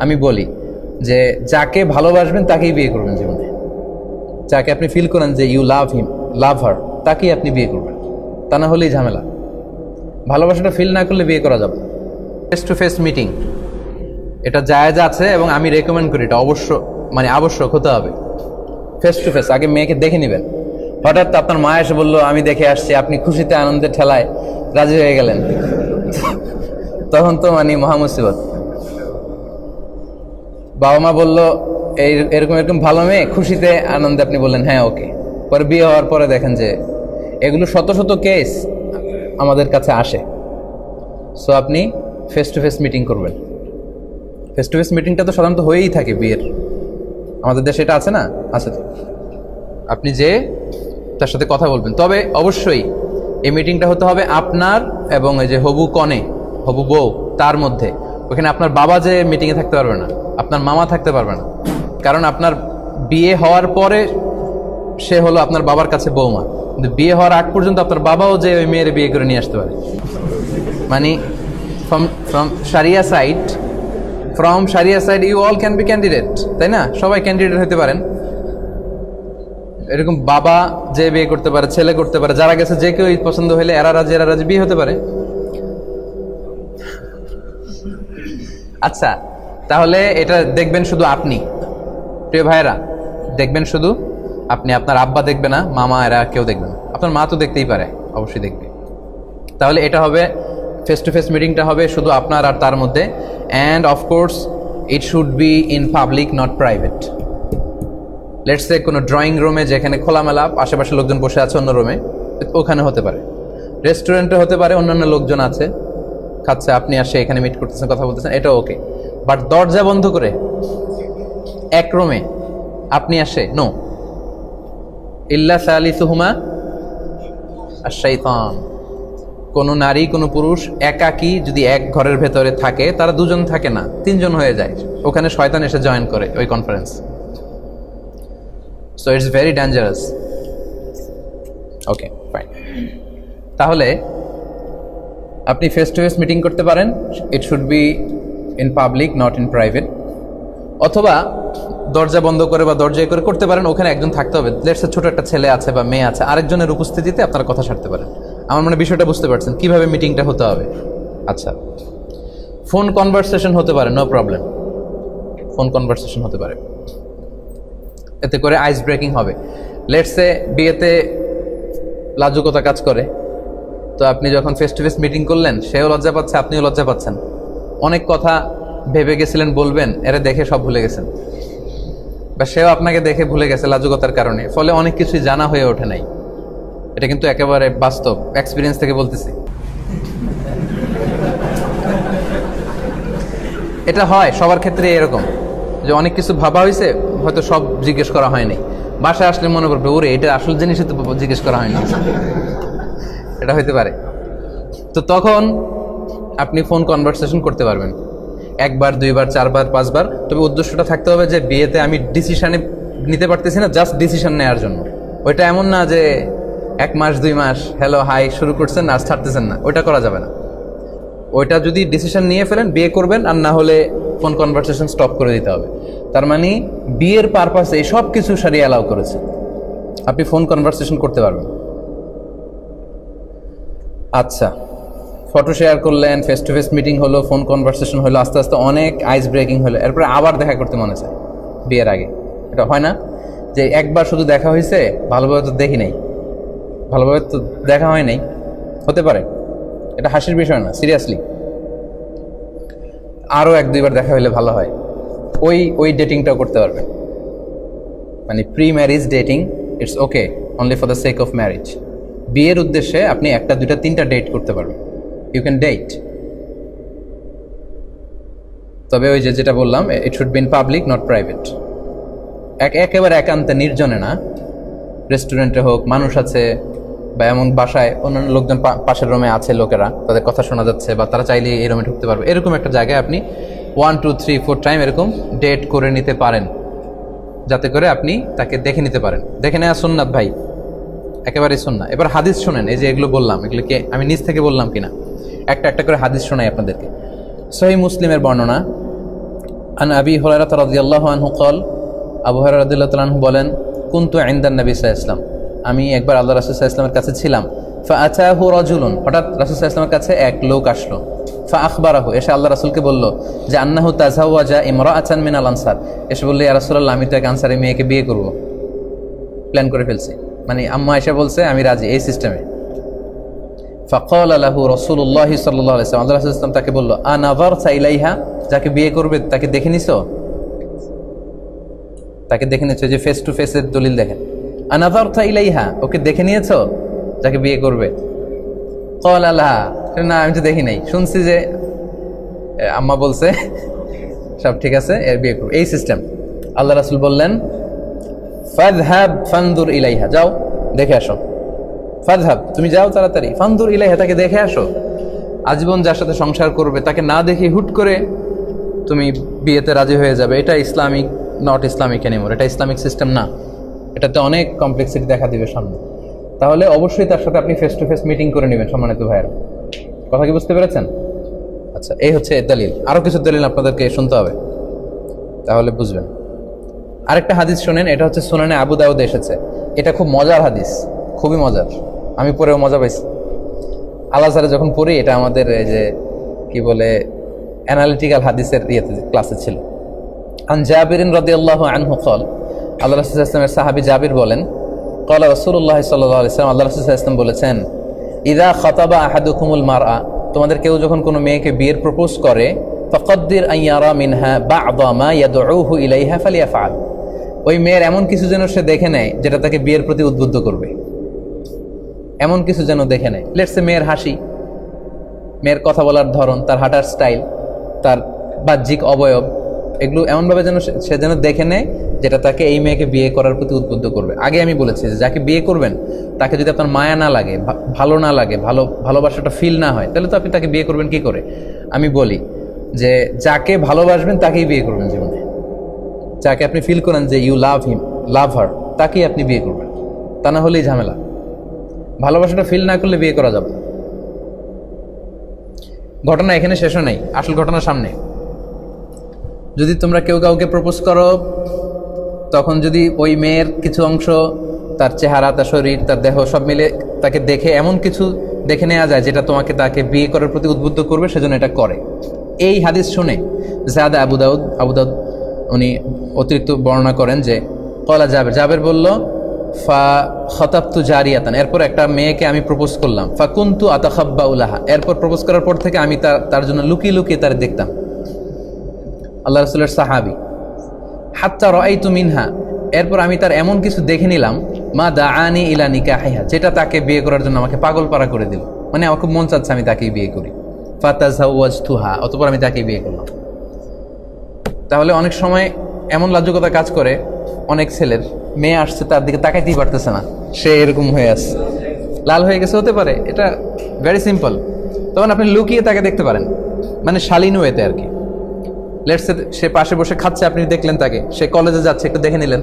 আমি বলি যে যাকে ভালোবাসবেন তাকেই বিয়ে করবেন জীবনে। যাকে আপনি ফিল করেন যে ইউ লাভ হিম, লাভ হার, তাকেই আপনি বিয়ে করবেন। তা না হলেই ঝামেলা। ভালোবাসাটা ফিল না করলে বিয়ে করা যাবে। ফেস টু ফেস মিটিং এটা জায়েজ আছে এবং আমি রেকমেন্ড করি, এটা আবশ্যক হতে হবে। ফেস টু ফেস আগে মেয়েকে দেখে নেবেন। হঠাৎ আপনার মা এসে বললো আমি দেখে আসছি, আপনি খুশিতে আনন্দের ঠেলায় রাজি হয়ে গেলেন, তখন তো মহা মুসিবত। বাবা মা বললো এরকম এরকম ভালো মেয়ে, খুশিতে আনন্দে আপনি বললেন হ্যাঁ ওকে, পরে বিয়ে হওয়ার পরে দেখেন যে এগুলো শত শত কেস আমাদের কাছে আসে। সো আপনি ফেস টু ফেস মিটিং করবেন। ফেস টু ফেস মিটিংটা তো সাধারণত হয়েই থাকে বিয়ের, আমাদের দেশে এটা আছে না? আছে তো। আপনি যে তার সাথে কথা বলবেন, তবে অবশ্যই এই মিটিংটা হতে হবে আপনার এবং এই যে হবু কনে, হবু বউ, তার মধ্যে। ওখানে আপনার বাবা যে মিটিংয়ে থাকতে পারবে না, আপনার মামা থাকতে পারবে না, কারণ আপনার বিয়ে হওয়ার পরে সে হলো আপনার বাবার কাছে বৌমা, কিন্তু বিয়ে হওয়ার আগ পর্যন্ত আপনার বাবাও যে ওই মেয়ের বিয়ে করে নিয়ে আসতে পারে। ফ্রম শারিয়া side you all can be candidate, তাই না? সবাই ক্যান্ডিডেট হতে পারেন। এরকম বাবা যে বিয়ে করতে পারে, ছেলে করতে পারে, যারা গেছে যে কেউ পছন্দ হইলে এরা রাজি বিয়ে হতে পারে। আচ্ছা, তাহলে এটা দেখবেন শুধু আপনি, প্রিয় ভাইরা, দেখবেন শুধু আপনি, আপনার আব্বা দেখবে না, মামা এরা কেউ দেখবে না। আপনার মা তো দেখতেই পারে, অবশ্যই দেখবে। তাহলে এটা হবে ফেস টু ফেস মিটিংটা হবে শুধু আপনার আর তার মধ্যে। And of course it should be in public, not private. Let's say কোনো ড্রয়িং রুমে যেখানে খোলামেলা আশেপাশে লোকজন বসে আছে অন্য রুমে, ওখানে হতে পারে। রেস্টুরেন্টে হতে পারে, অন্যান্য লোকজন আছে খাচ্ছে, আপনি আসে এখানে মিট করতেছেন, কথা বলতেছেন, এটা ওকে। বাট দরজা বন্ধ করে এক রুমে আপনি আসে, নো। ইল্লা সালিসুহুমা আশ-শাইতান। কোনো নারী কোনো পুরুষ একাকী যদি এক ঘরের ভেতরে থাকে, তারা দুজন থাকে না, তিনজন হয়ে যায়। ওখানে শয়তান এসে জয়েন করে ওই conference. So it's very dangerous. Okay, fine. তাহলে আপনি ফেস টু ফেস মিটিং করতে পারেন। It should be in public, not in private. অথবা দরজা বন্ধ করে বা দরজায় করে করতে পারেন, ওখানে একজন থাকতে হবে। লেটস সে ছোট একটা ছেলে আছে বা মেয়ে আছে, আরেকজনের উপস্থিতিতে আপনারা কথা সারতে পারেন। আমার মনে বিষয়টা বুঝতে পারছেন কিভাবে মিটিংটা হতে হবে। আচ্ছা, ফোন কনভারসেশন হতে পারে, নো প্রবলেম। ফোন কনভারসেশন হতে পারে, এতে করে আইস ব্রেকিং হবে। লেটস সে বিয়েতে লাজুকতা কাজ করে, তো আপনি যখন ফেস টু ফেস মিটিং করলেন, সেও লজ্জা পাচ্ছে, আপনিও লজ্জা পাচ্ছেন। অনেক কথা ভেবে গেছিলেন বলবেন, এরা দেখে সব ভুলে গেছেন, বা সেও আপনাকে দেখে ভুলে গেছে লাজুকতার কারণে, ফলে অনেক কিছুই জানা হয়ে ওঠে নাই। এটা কিন্তু একেবারে বাস্তব এক্সপিরিয়েন্স থেকে বলতেছি। এটা হয় সবার ক্ষেত্রে এরকম, যে অনেক কিছু ভাবা হয়েছে, হয়তো সব জিজ্ঞেস করা হয়নি। বাসায় আসলে মনে করবে, ওরে এটা আসল জিনিসই তো জিজ্ঞেস করা হয়নি। এটা হইতে পারে। তো তখন আপনি ফোন কনভারসেশন করতে পারবেন, একবার, দুইবার, চারবার, পাঁচবার। তবে উদ্দেশ্যটা থাকতে হবে যে বিয়েতে আমি ডিসিশনে নিতে পারতেছি না, জাস্ট ডিসিশন নেওয়ার জন্য। ওইটা এমন না যে 1 মাস 2 মাস হ্যালো হাই শুরু করছেন আর ছাড়তেছেন না, ওইটা করা যাবে না। ওইটা যদি ডিসিশন নিয়ে ফেলেন, বিয়ে করবেন, আর না হলে ফোন কনভারসেশন স্টপ করে দিতে হবে। তার মানে বিয়ের পারপাসে সব কিছু শারিয়া অ্যালাউ করেছে, আপনি ফোন কনভারসেশন করতে পারবেন। আচ্ছা, ফটো শেয়ার করলেন, ফেস টু ফেস মিটিং হলো, ফোন কনভারসেশন হলো, আস্তে আস্তে অনেক আইস ব্রেকিং হলো, এরপরে আবার দেখা করতে মনে চায় বিয়ের আগে। এটা হয় না যে একবার শুধু দেখা হয়েছে, ভালোভাবে তো দেখি নাই, ভালোভাবে তো দেখা হয় নাই, হতে পারে। এটা হাসির বিষয় না, সিরিয়াসলি। আরও 1-2 বার দেখা হইলে ভালো হয়। ওই ডেটিংটাও করতে পারবেন, মানে pre marriage dating, it's okay only for the sake of marriage. বিয়ের উদ্দেশ্যে আপনি 1টা 2টা 3টা ডেট করতে পারবেন, ইউ ক্যান ডেট। তবে ওই যেটা বললাম, it should be in public, not private. একেবারে একান্তে নির্জনে না, রেস্টুরেন্টে হোক, মানুষ আছে, বা এমন বাসায় অন্যান্য লোকজন পাশের রুমে আছে, লোকেরা তাদের কথা শোনা যাচ্ছে, বা তারা চাইলে এই রুমে ঢুকতে পারবে, এরকম একটা জায়গায় আপনি 1 2 3 4 টাইম এরকম ডেট করে নিতে পারেন, যাতে করে আপনি তাকে দেখে নিতে পারেন। দেখে নেওয়া সুন্নাত ভাই, একেবারেই সুন্নাত। এবার হাদিস শোনেন, এই যে এগুলো বললাম, এগুলোকে আমি নিজ থেকে বললাম কিনা, একটা একটা করে হাদিস শোনাই আপনাদেরকে। সহিহ মুসলিমের বর্ণনা, আন আবি হুরায়রা রাদিয়াল্লাহু আনহু قال আবু হুরায়রা রাদিয়াল্লাহু তাআলা আনহু বলেন কুনতু ইনদান নবী সাল্লাল্লাহু আলাইহি ওয়াসাল্লাম, আমি একবার আল্লাহ রাসূল সাল্লাল্লাহু আলাইহি ওয়াসাল্লামের কাছে ছিলাম। ফাআতাহু রাজুলুন, হঠাৎ রাসূল সাল্লাল্লাহু আলাইহি ওয়াসাল্লামের কাছে এক লোক আসলো। ফাআখবারাহু, এসে আল্লাহ রাসূলকে বলল যে আন্নাহু তাযাওয়াজা ইমরাআতান মিনাল আনসার, এসে বলল ইয়া রাসূলুল্লাহ, আমি তো এক আনসারী মেয়েকে বিয়ে করব, প্ল্যান করে ফেলছি, মানে আম্মা এসে বলছে আমি রাজি, এই সিস্টেমে। ফাকালা লাহু রাসূলুল্লাহ সাল্লাল্লাহু আলাইহি ওয়াসাল্লাম, আল্লাহ রাসূল সাল্লাল্লাহু আলাইহি ওয়াসাল্লাম তাকে বলল আনাযারতা ইলাইহা, যাকে বিয়ে করবে তাকে দেখে নিছো, তাকে দেখে নিয়েছো, যে ফেস টু ফেসের দলিল দেখেন। আনাযারতা ইলাইহা, ওকে দেখে নিয়েছো যাকে বিয়ে করবে? ক্বালা লা, না আমি তো দেখি নাই, শুনছি যে আম্মা বলছে সব ঠিক আছে, এর বিয়ে করবে, এই সিস্টেম। আল্লাহ রাসূল বললেন ফাযহাব ফানজুর ইলাইহা, যাও দেখে আসো। ফাযহাব, তুমি যাও তাড়াতাড়ি, ফানজুর ইলাইহা, তাকে দেখে আসো। আজীবন যার সাথে সংসার করবে তাকে না দেখে হুট করে তুমি বিয়েতে রাজি হয়ে যাবে, এটা ইসলামিক, নট ইসলামিক এনিমোর, এটা ইসলামিক সিস্টেম না, এটাতে অনেক কমপ্লেক্সিটি দেখা দিবে সামনে। তাহলে অবশ্যই তার সাথে আপনি ফেস টু ফেস মিটিং করে নেবেন। সম্মানিত ভাইয়েরা, কথা কি বুঝতে পেরেছেন? আচ্ছা, এই হচ্ছে দলিল। আরও কিছু দলিল আপনাদেরকে শুনতে হবে, তাহলে বুঝবেন। আরেকটা হাদিস শোনেন, এটা হচ্ছে সুনানে আবু দাউদে এসেছে। এটা খুব মজার হাদিস, খুবই মজার, আমি পড়েও মজা পাইছি। আল-আজহারে যখন পড়ি, এটা আমাদের এই যে কি বলে অ্যানালিটিক্যাল হাদিসের ক্লাসে ছিল। আন জাবিরিন রাদিয়াল্লাহু আনহু قال, আল্লাহ রাসূল সাল্লাল্লাহু আলাইহি ওয়াসাল্লামের সাহাবী জাবির বলেন, قال রাসূলুল্লাহ সাল্লাল্লাহু আলাইহি ওয়াসাল্লাম, আল্লাহ রাসূল সাল্লাল্লাহু আলাইহি ওয়াসাল্লাম বলেছেন, ইযা খাতাবা আহাদুকুমুল মারআ, তোমাদের কেউ যখন কোনো মেয়েকে বিয়ের প্রপোজ করে, ফাকাদ্দির আন ইয়ারা মিনহা বা'দা মা ইয়াদউহু ইলাইহা ফালিয়াফআল, ওই মেয়ের এমন কিছু যেন সে দেখে নেয় যেটা তাকে বিয়ের প্রতি উদ্বুদ্ধ করবে, এমন কিছু যেন দেখে নেয়। লেটস সে মেয়ের হাসি, মেয়ের কথা বলার ধরন, তার হাঁটার স্টাইল, তার বাহ্যিক অবয়ব, এগুলো এমনভাবে যেন সে যেন দেখে নেয় যেটা তাকে এই মেয়েকে বিয়ে করার প্রতি উদ্বুদ্ধ করবে। আগে আমি বলেছি যে যাকে বিয়ে করবেন তাকে যদি আপনার মায়া না লাগে, ভালো না লাগে, ভালোবাসাটা ফিল না হয়, তাহলে তো আপনি তাকে বিয়ে করবেন কি করে? আমি বলি যে যাকে ভালোবাসবেন তাকেই বিয়ে করবেন জীবনে। যাকে আপনি ফিল করেন যে ইউ লাভ হিম, লাভ হার, তাকেই আপনি বিয়ে করবেন, তা না হলেই ঝামেলা। ভালোবাসাটা ফিল না করলে বিয়ে করা যাবে। ঘটনা এখানে শেষও নেই, আসল ঘটনা সামনে। যদি তোমরা কেউ কাউকে প্রপোজ করো, তখন যদি ওই মেয়ের কিছু অংশ, তার চেহারা, তার শরীর, তার দেহ সব মিলে তাকে দেখে এমন কিছু দেখে নেওয়া যায় যেটা তাকে বিয়ে করার প্রতি উদ্বুদ্ধ করবে, সেজন্য এটা করে। এই হাদিস শুনে জাদা আবু দাউদ উনি অতিরিক্ত বর্ণনা করেন যে কলা জাবের বলল ফা খতাবতু জারিয়াতান, এরপর একটা মেয়েকে আমি প্রপোজ করলাম। ফা কুনতু আতাখাব্বাউ লাহা, এরপর প্রপোজ করার পর থেকে আমি তার জন্য লুকিয়ে লুকিয়ে তার দেখতাম। আল্লাহ রাসূলের সাহাবী। হাত্তা রাআইতু মিনহা, এরপর আমি তার এমন কিছু দেখে নিলাম, মা দাআনি ইলা নিকাহিহা, যেটা তাকে বিয়ে করার জন্য আমাকে পাগল পারা করে দিল, মানে আমার খুব মন চাচ্ছে আমি তাকেই বিয়ে করি। ফাতাযাওয়াজতুহা, অতঃপর আমি তাকেই বিয়ে করলাম। তাহলে অনেক সময় এমন লাজুকতা কাজ করে, অনেক ছেলের মেয়ে আসছে তার দিকে তাকাইতেই পারতেছে না, সে এরকম হয়ে আসছে, লাল হয়ে গেছে, হতে পারে, এটা ভেরি সিম্পল। তখন আপনি লুকিয়ে তাকে দেখতে পারেন, মানে শালীন ওয়েতে আর কি। লেটস সে পাশে বসে খাচ্ছে, আপনি দেখলেন তাকে, সে কলেজে যাচ্ছে, একটু দেখে নিলেন।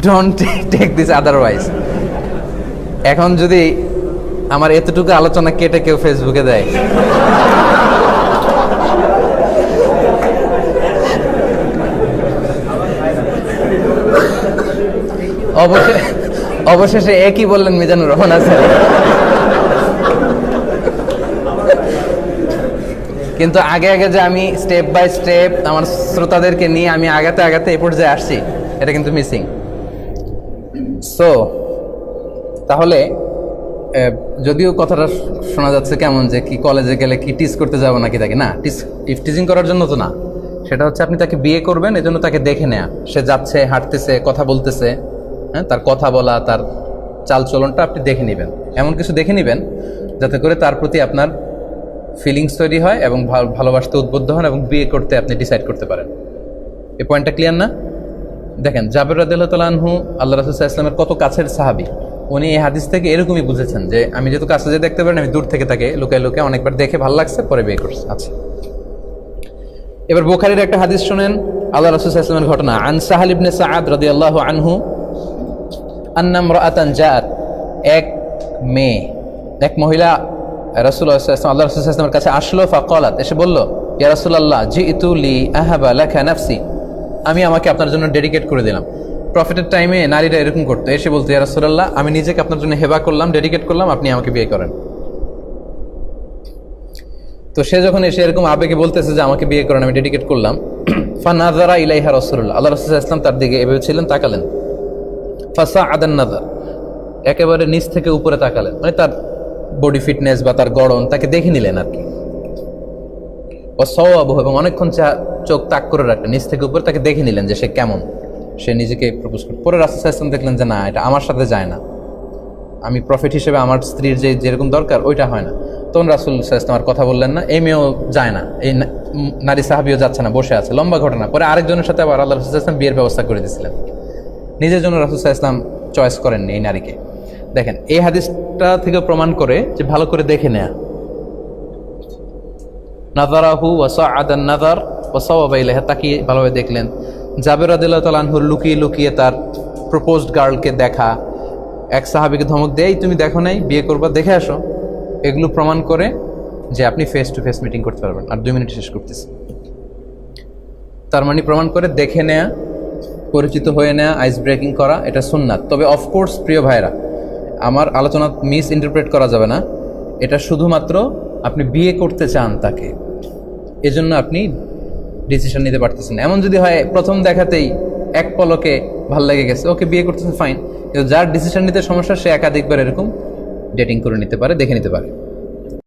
Don't take this otherwise. এখন যদি আমার এতটুকু আলোচনা কেটে কেউ ফেসবুকে দেয়, অবশেষে একই বললেন মিজানুর রহমান আছেন, কিন্তু আগে আগে যে আমি স্টেপ বাই স্টেপ আমার শ্রোতাদেরকে নিয়ে আমি আগাতে আগাতে এই পর্যায়ে আসছি, এটা কিন্তু মিসিং। সো তাহলে যদিও কথাটা শোনা যাচ্ছে কেমন যে কি কলেজে গেলে কি টিজ করতে যাবো নাকি তাকে, না, টিজিং করার জন্য তো না, সেটা হচ্ছে আপনি তাকে বিয়ে করবেন, এজন্য তাকে দেখে নেয়া, সে যাচ্ছে, হাঁটতেছে, কথা বলতেছে, হ্যাঁ, তার কথা বলা, তার চালচলনটা আপনি দেখে নেবেন, এমন কিছু দেখে নেবেন যাতে করে তার প্রতি আপনার ফিলিংস তৈরি হয় এবং ভালোবাসতে উদ্বুদ্ধ হন এবং বিয়ে করতে আপনি ডিসাইড করতে পারেন। এই পয়েন্টটা ক্লিয়ার না? দেখেন জাবের রাদিয়াল্লাহু তাআলা আনহু আল্লাহ রাসূল সাল্লাল্লাহু আলাইহি ওয়াসাল্লামের কত কাছের সাহাবী, উনি এই হাদিস থেকে এরকমই বুঝেছেন যে আমি যেহেতু কাছে যে দেখতে পারেন, আমি দূর থেকে তাকে লুকায় লুকায় অনেকবার দেখে ভালো লাগছে, পরে বিয়ে করছি। আচ্ছা, এবার বুখারীর একটা হাদিস শুনেন, আল্লাহ রাসূল সাল্লাল্লাহু আলাইহি ওয়াসাল্লামের ঘটনা। আন সাহাল ইবনে সাআদ রাদিয়াল্লাহু আনহু আন্না ইমরাআতান জাআত, এক মহিলা রাসূলুল্লাহ সাল্লাল্লাহু আলাইহি ওয়াসাল্লাম আল্লাহ রাসূল সাল্লাল্লাহু আলাইহি ওয়াসাল্লামের কাছে আসলো, ফাকালাত, এসে বলল, ইয়া রাসূলুল্লাহ জিইতু লি আহাবা লাকা নাফসি, আমি আমাকে আপনার জন্য ডেডিকেট করে দিলাম। প্রফিটের টাইমে নারীরা এরকম করতো, এসে বলতো, ইয়া রাসূলুল্লাহ আমি নিজেকে আপনার জন্য হেবা করলাম, ডেডিকেট করলাম, আপনি আমাকে বিয়ে করেন। তো সে যখন এসে এরকম আবেগে বলতেছে যে আমাকে বিয়ে করেন, আমি ডেডিকেট করলাম, ফানাযারা ইলাইহা রাসূলুল্লাহ, আল্লাহ রাসূল সাল্লাল্লাহু আলাইহি ওয়াসাল্লাম তার দিকে এভাবে ছিলেন, তাকালেন, ফাসাআদান নাযার, একেবারে নিচ থেকে উপরে তাকালেন, মানে তার বডি ফিটনেস বা তার গড়ন তাকে দেখে নিলেন আর কি। ওয়াসাওয়াবহু, এবং অনেকক্ষণ চোখ তাক করে রাখলেন, নিচ থেকে উপরে তাকে দেখে নিলেন যে সে কেমন, সে নিজেকে প্রপোজ করে। পরে রাসূল সাল্লাল্লাহু আলাইহি ওয়াসাল্লাম দেখলেন যে না, এটা আমার সাথে যায় না, আমি প্রফিট হিসেবে আমার স্ত্রীর যেরকম দরকার ওইটা হয় না। তখন রাসূল সাল্লাল্লাহু আলাইহি ওয়াসাল্লাম আর কথা বললেন না, এই মেয়েও যায় না, এই নারী সাহাবীও যাচ্ছে না, বসে আছে। লম্বা ঘটনা। পরে আরেকজনের সাথে আবার আল্লাহ রাসূল সাল্লাল্লাহু আলাইহি ওয়াসাল্লাম বিয়ের ব্যবস্থা করে দিয়েছিলেন, নিজের জন্য রাসূল সাল্লাল্লাহু আলাইহি ওয়াসাল্লাম চয়েস করেননি এই নারীকে। দেখেন, এই হাদিসটা থেকে প্রমাণ করে যে ভালো করে দেখে নেয়া। নাযারাহু ওয়া সাআদান নাযার ওয়া সাওয়াবা ইলাইহা, তাকিয়ে ভালোভাবে দেখলেন। জাবের রাদিয়াল্লাহু তাআলা আনহু লুকিয়ে লুকিয়ে তার প্রপোজড গার্লকে দেখা, এক সাহাবীকে ধমক দেয়, তুমি দেখো নাই, বিয়ে করবা, দেখে আসো, এগুলো প্রমাণ করে যে আপনি ফেস টু ফেস মিটিং করতে পারবেন। আর 2 মিনিট শেষ করতেছি। তার মানে প্রমাণ করে দেখে নেয়া, পরিচিত হয়ে নেয়া, আইস ব্রেকিং করা, এটা সুন্নাত। তবে অফকোর্স প্রিয় ভাইরা, আমার আলোচনা মিস ইন্টারপ্রেট করা যাবে না, এটা শুধুমাত্র আপনি বিয়ে করতে চান তাকে, এজন্য আপনি ডিসিশন নিতে পারতেছেন। এমন যদি হয় প্রথম দেখাতেই এক পলকে ভাল লেগে গেছে, ওকে বিয়ে করতেছেন, ফাইন, কিন্তু যার ডিসিশন নিতে সমস্যা সে একাধিকবার এরকম ডেটিং করে নিতে পারে, দেখে নিতে পারে।